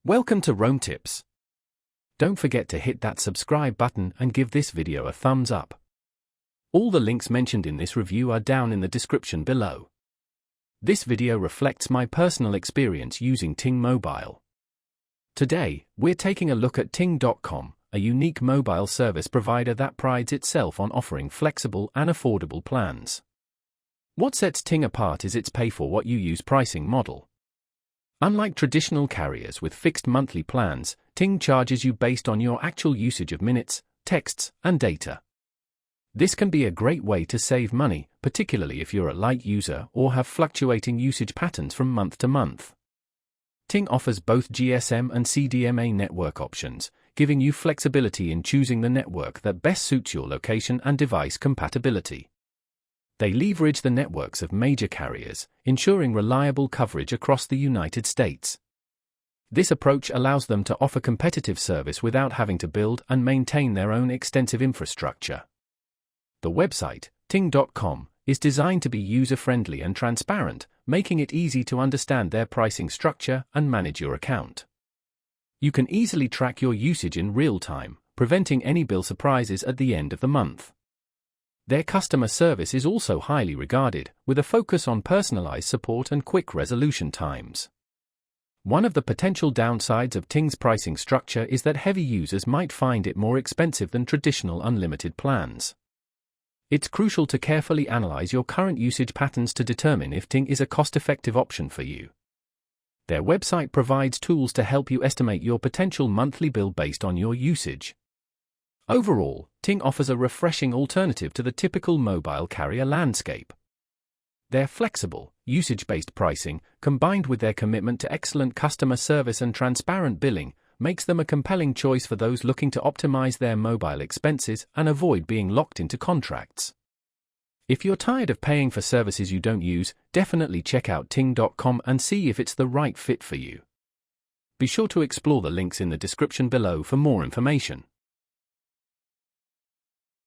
Welcome to Rome Tips. Don't forget to hit that subscribe button and give this video a thumbs up. All the links mentioned in this review are down in the description below. This video reflects my personal experience using Ting Mobile. Today, we're taking a look at Ting.com, a unique mobile service provider that prides itself on offering flexible and affordable plans. What sets Ting apart is its pay-for-what-you-use pricing model. Unlike traditional carriers with fixed monthly plans, Ting charges you based on your actual usage of minutes, texts, and data. This can be a great way to save money, particularly if you're a light user or have fluctuating usage patterns from month to month. Ting offers both GSM and CDMA network options, giving you flexibility in choosing the network that best suits your location and device compatibility. They leverage the networks of major carriers, ensuring reliable coverage across the United States. This approach allows them to offer competitive service without having to build and maintain their own extensive infrastructure. The website, Ting.com, is designed to be user-friendly and transparent, making it easy to understand their pricing structure and manage your account. You can easily track your usage in real time, preventing any bill surprises at the end of the month. Their customer service is also highly regarded, with a focus on personalized support and quick resolution times. One of the potential downsides of Ting's pricing structure is that heavy users might find it more expensive than traditional unlimited plans. It's crucial to carefully analyze your current usage patterns to determine if Ting is a cost-effective option for you. Their website provides tools to help you estimate your potential monthly bill based on your usage. Overall, Ting offers a refreshing alternative to the typical mobile carrier landscape. Their flexible, usage-based pricing, combined with their commitment to excellent customer service and transparent billing, makes them a compelling choice for those looking to optimize their mobile expenses and avoid being locked into contracts. If you're tired of paying for services you don't use, definitely check out Ting.com and see if it's the right fit for you. Be sure to explore the links in the description below for more information.